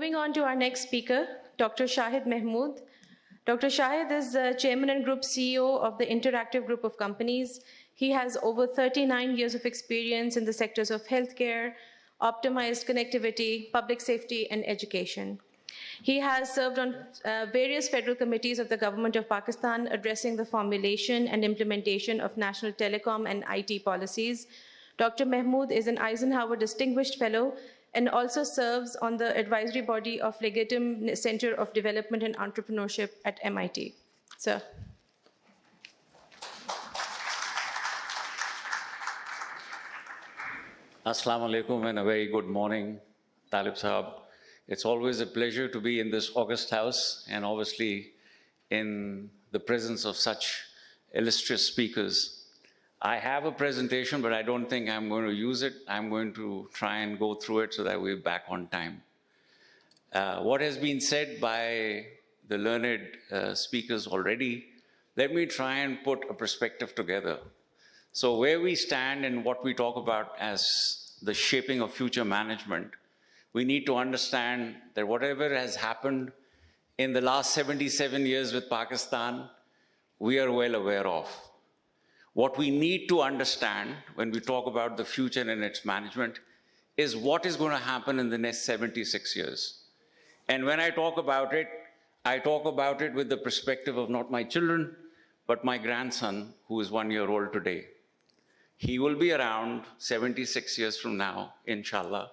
moving on to our next speaker, Dr. Shahid Mahmud. Dr. Shahid is the Chairman and Group CEO of the Interactive Group of Companies. He has over 39 years of experience in the sectors of healthcare, optimized connectivity, public safety, and education. He has served on various federal committees of the government of Pakistan addressing the formulation and implementation of national telecom and IT policies. Dr. Mahmud is an Eisenhower Distinguished Fellow and also serves on the advisory body of Legatum Center of Development and Entrepreneurship at MIT. Sir. Assalamu alaikum and a very good morning, Talib Sahab. It's always a pleasure to be in this august house and obviously in the presence of such illustrious speakers. I have a presentation, but I don't think I'm going to use it. I'm going to try and go through it so that we're back on time. What has been said by the learned speakers already, let me try and put a perspective together. So where we stand and what we talk about as the shaping of future management, we need to understand that whatever has happened in the last 77 years with Pakistan, we are well aware of. What we need to understand when we talk about the future and its management is what is going to happen in the next 76 years. And when I talk about it with the perspective of not my children, but my grandson, who is 1 year old today. He will be around 76 years from now, inshallah.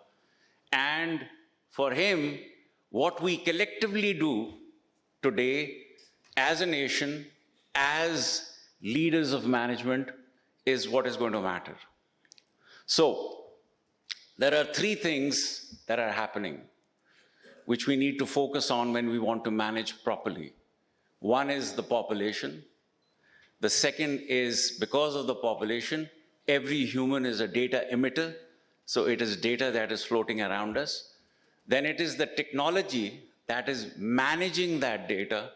And for him, what we collectively do today as a nation, as leaders of management, is what is going to matter. So, there are three things that are happening which we need to focus on when we want to manage properly. One is the population. The second is, because of the population, every human is a data emitter, so it is data that is floating around us. Then it is the technology that is managing that data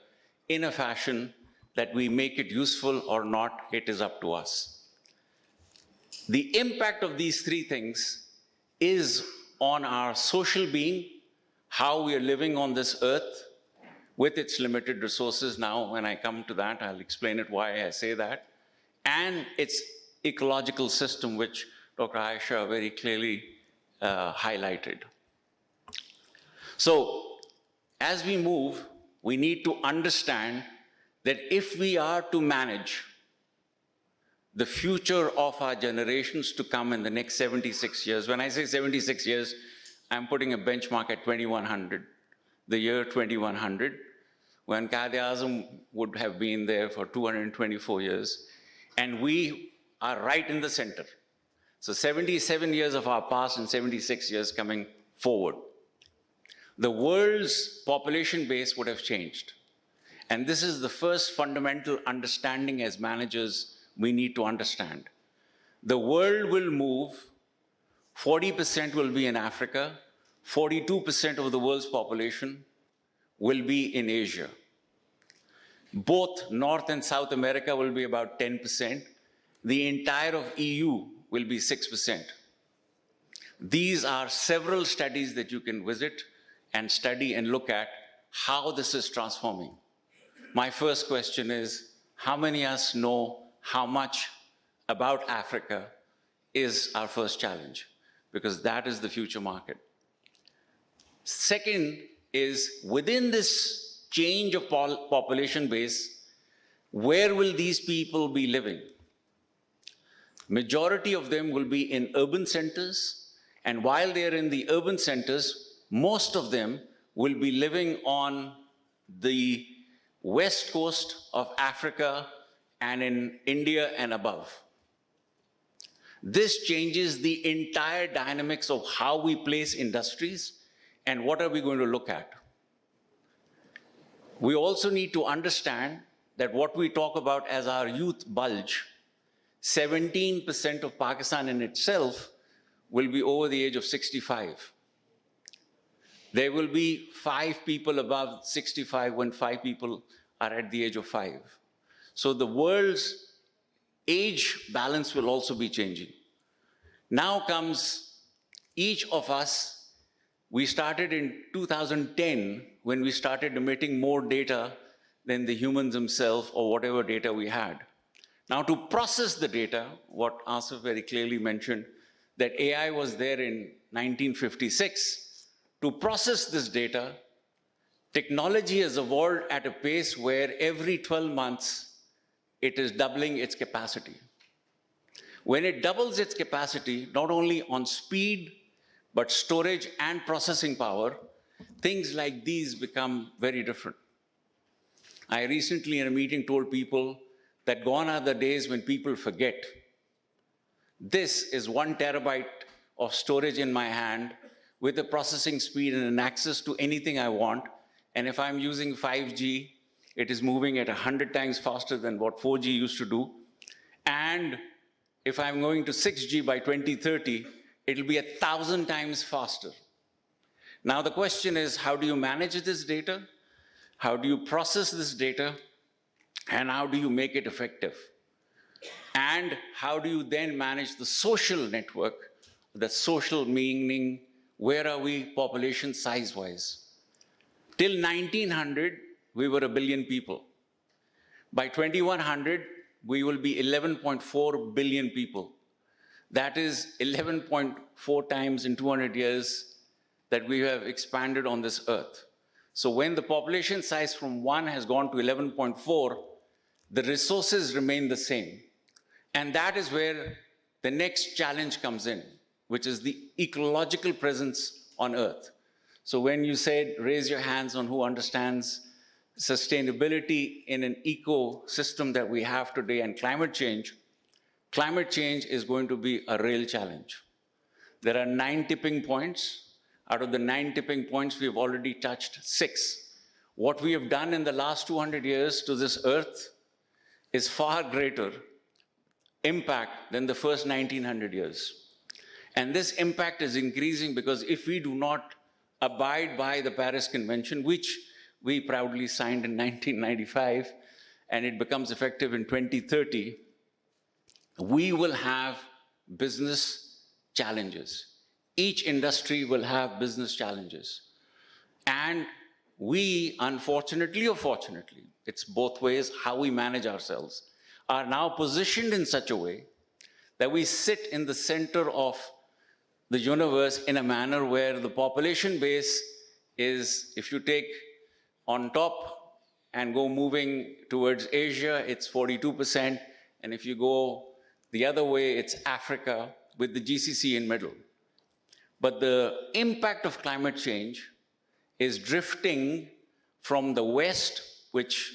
in a fashion that we make it useful or not, it is up to us. The impact of these three things is on our social being, how we are living on this earth with its limited resources. Now, when I come to that, I'll explain it why I say that, and its ecological system, which Dr. Aisha very clearly highlighted. So, as we move, we need to understand that if we are to manage the future of our generations to come in the next 76 years, when I say 76 years, I'm putting a benchmark at 2100, the year 2100, when Quaid-e-Azam would have been there for 224 years, and we are right in the center. So 77 years of our past and 76 years coming forward. The world's population base would have changed. And this is the first fundamental understanding as managers we need to understand. The world will move, 40% will be in Africa, 42% of the world's population will be in Asia. Both North and South America will be about 10%. The entire of EU will be 6%. These are several studies that you can visit and study and look at how this is transforming. My first question is, how many of us know how much about Africa is our first challenge? Because that is the future market. Second is, within this change of population base, where will these people be living? Majority of them will be in urban centers, and while they're in the urban centers, most of them will be living on the west coast of Africa and in India and above. This changes the entire dynamics of how we place industries and what are we going to look at. We also need to understand that what we talk about as our youth bulge, 17% of Pakistan in itself will be over the age of 65. There will be 5 people above 65 when 5 people are at the age of 5. So the world's age balance will also be changing. Now comes each of us We started in 2010 when we started emitting more data than the humans themselves or whatever data we had. Now, to process the data, what Asif very clearly mentioned, that AI was there in 1956. To process this data, technology has evolved at a pace where every 12 months, it is doubling its capacity. When it doubles its capacity, not only on speed, but storage and processing power, things like these become very different. I recently in a meeting told people that gone are the days when people forget. This is 1 terabyte of storage in my hand with a processing speed and an access to anything I want. And if I'm using 5G, it is moving at 100 times faster than what 4G used to do. And if I'm going to 6G by 2030, it'll be 1,000 times faster. Now the question is, how do you manage this data? How do you process this data? And how do you make it effective? And how do you then manage the social network, the social meaning, where are we population size-wise? Till 1900, we were 1 billion people. By 2100, we will be 11.4 billion people. That is 11.4 times in 200 years that we have expanded on this earth. So when the population size from 1 has gone to 11.4, the resources remain the same. And that is where the next challenge comes in, which is the ecological presence on earth. So when you said, raise your hands on who understands sustainability in an ecosystem that we have today and climate change is going to be a real challenge. There are 9 tipping points. Out of the 9 tipping points, we've already touched 6. What we have done in the last 200 years to this earth is far greater impact than the first 1900 years. And this impact is increasing because if we do not abide by the Paris Convention, which we proudly signed in 1995, and it becomes effective in 2030, we will have business challenges. Each industry will have business challenges. And we, unfortunately or fortunately, it's both ways how we manage ourselves, are now positioned in such a way that we sit in the center of the universe in a manner where the population base is, if you take on top and go moving towards Asia, it's 42%. And if you go the other way, it's Africa with the GCC in middle. But the impact of climate change is drifting from the West, which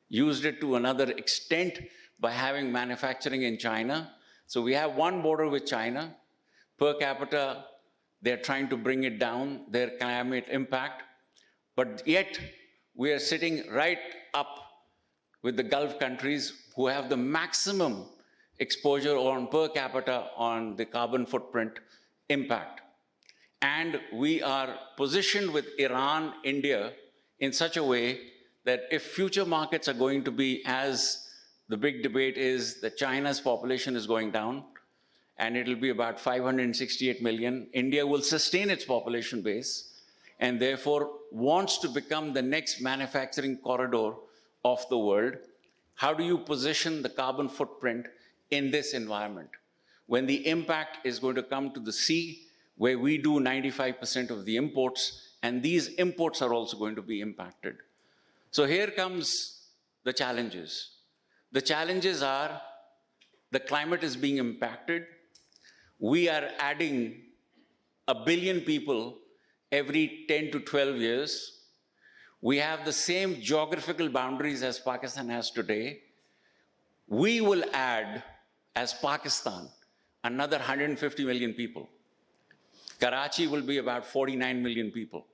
used it to another extent by having manufacturing in China. So we have one border with China. Per capita, they're trying to bring it down, their climate impact. But yet, we are sitting right up with the Gulf countries who have the maximum exposure on per capita on the carbon footprint impact. And we are positioned with Iran, India, in such a way that if future markets are going to be, as the big debate is that China's population is going down, and it'll be about 568 million, India will sustain its population base, and therefore wants to become the next manufacturing corridor of the world. How do you position the carbon footprint in this environment? When the impact is going to come to the sea, where we do 95% of the imports, and these imports are also going to be impacted. So here comes the challenges. The challenges are the climate is being impacted. We are adding 1 billion people every 10 to 12 years. We have the same geographical boundaries as Pakistan has today. We will add, as Pakistan, another 150 million people. Karachi will be about 49 million people.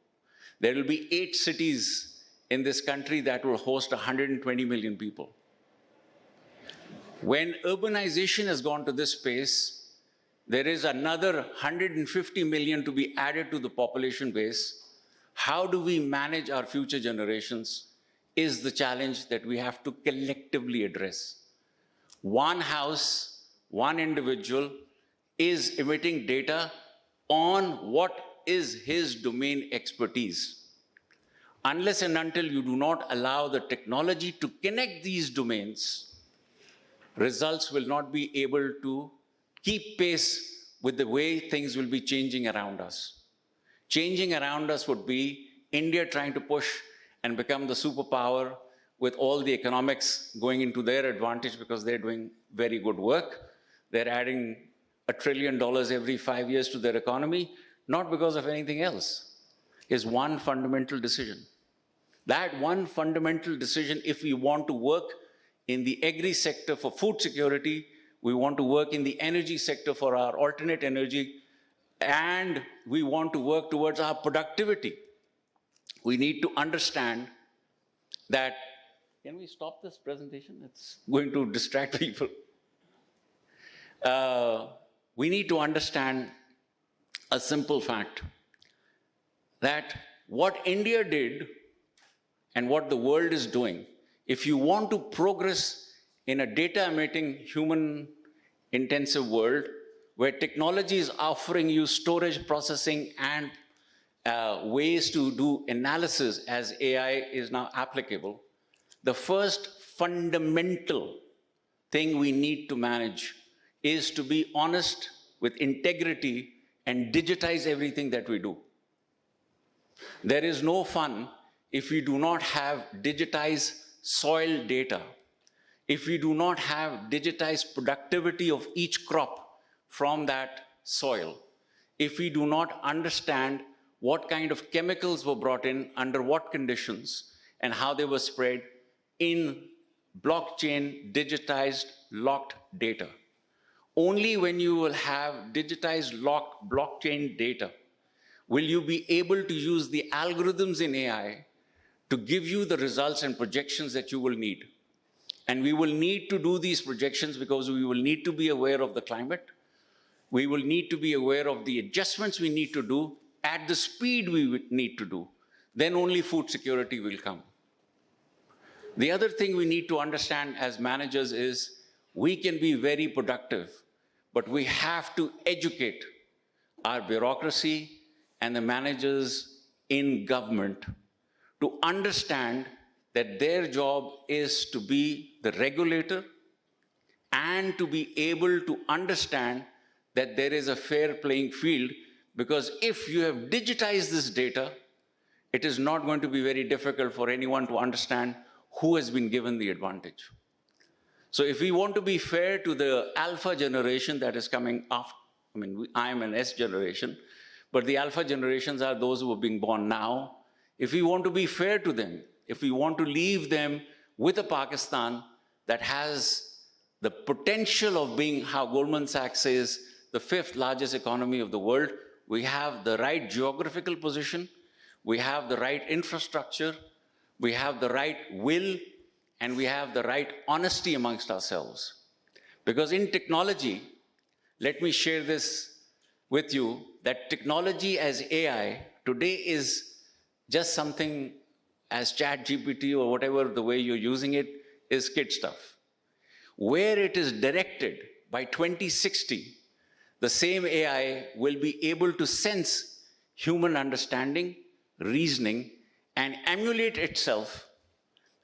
There will be 8 cities in this country that will host 120 million people. When urbanization has gone to this pace, there is another 150 million to be added to the population base. How do we manage our future generations is the challenge that we have to collectively address. One house, one individual is emitting data on what is his domain expertise. Unless and until you do not allow the technology to connect these domains, results will not be able to keep pace with the way things will be changing around us. Changing around us would be India trying to push and become the superpower with all the economics going into their advantage because they're doing very good work. They're adding $1 trillion every 5 years to their economy, not because of anything else. Is one fundamental decision. That one fundamental decision, if we want to work in the agri sector for food security, we want to work in the energy sector for our alternate energy, and we want to work towards our productivity, we need to understand that, can we stop this presentation? It's going to distract people. We need to understand a simple fact that what India did and what the world is doing, if you want to progress in a data-emitting, human-intensive world where technology is offering you storage, processing, and ways to do analysis as AI is now applicable, the first fundamental thing we need to manage is to be honest with integrity and digitize everything that we do. There is no fun if we do not have digitized soil data, if we do not have digitized productivity of each crop from that soil, if we do not understand what kind of chemicals were brought in, under what conditions, and how they were spread in blockchain, digitized, locked data. Only when you will have digitized, locked blockchain data will you be able to use the algorithms in AI to give you the results and projections that you will need. And we will need to do these projections because we will need to be aware of the climate. We will need to be aware of the adjustments we need to do at the speed we need to do. Then only food security will come. The other thing we need to understand as managers is we can be very productive, but we have to educate our bureaucracy and the managers in government to understand that their job is to be the regulator and to be able to understand that there is a fair playing field, because if you have digitized this data, it is not going to be very difficult for anyone to understand who has been given the advantage. So if we want to be fair to the alpha generation that is coming after, I am an S generation, but the alpha generations are those who are being born now. If we want to be fair to them, if we want to leave them with a Pakistan that has the potential of being, how Goldman Sachs says, the 5th largest economy of the world, we have the right geographical position, we have the right infrastructure, we have the right will, and we have the right honesty amongst ourselves. Because in technology, let me share this with you, that technology as AI today is just something as ChatGPT or whatever the way you're using it is kid stuff. Where it is directed by 2060, the same AI will be able to sense human understanding, reasoning, and emulate itself.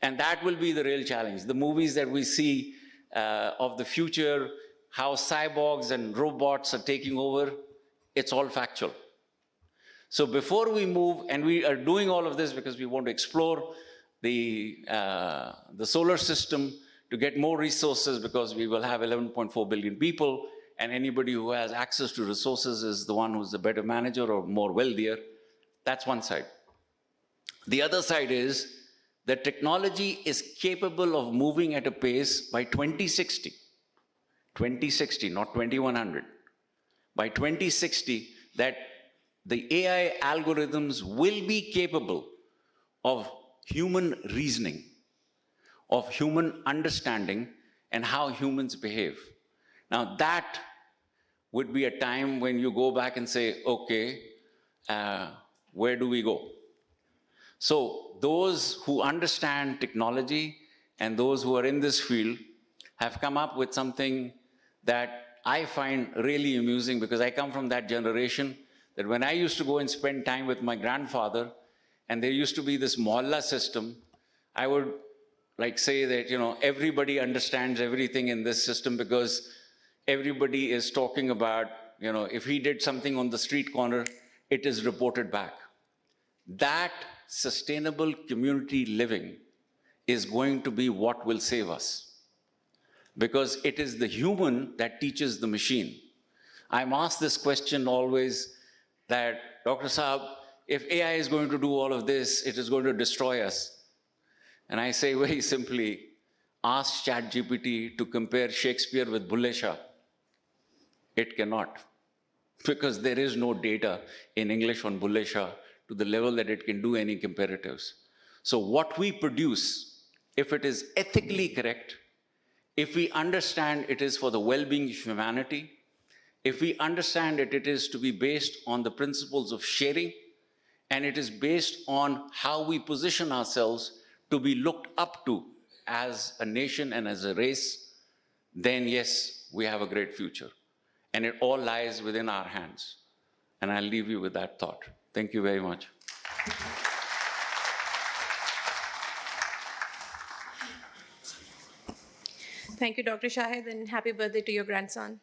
And that will be the real challenge. The movies that we see of the future, how cyborgs and robots are taking over, it's all factual. So before we move, and we are doing all of this because we want to explore the solar system to get more resources, because we will have 11.4 billion people, and anybody who has access to resources is the one who's a better manager or more wealthier. That's one side. The other side is that technology is capable of moving at a pace by 2060. 2060, not 2100. By 2060, that the AI algorithms will be capable of human reasoning, of human understanding, and how humans behave. Now that would be a time when you go back and say, okay, where do we go? So those who understand technology and those who are in this field have come up with something that I find really amusing, because I come from that generation that when I used to go and spend time with my grandfather, and there used to be this mohalla system, I would like say that, everybody understands everything in this system because everybody is talking about, if he did something on the street corner, it is reported back. That sustainable community living is going to be what will save us, because it is the human that teaches the machine. I'm asked this question always that, Dr. Saab, if AI is going to do all of this, it is going to destroy us. And I say very simply, ask ChatGPT to compare Shakespeare with Bulle Shah. It cannot, because there is no data in English on Bulle Shah to the level that it can do any comparatives. So what we produce, if it is ethically correct, if we understand it is for the well-being of humanity, if we understand that it is to be based on the principles of sharing, and it is based on how we position ourselves to be looked up to as a nation and as a race, then yes, we have a great future. And it all lies within our hands. And I'll leave you with that thought. Thank you very much. Thank you, Dr. Shahid, and happy birthday to your grandson.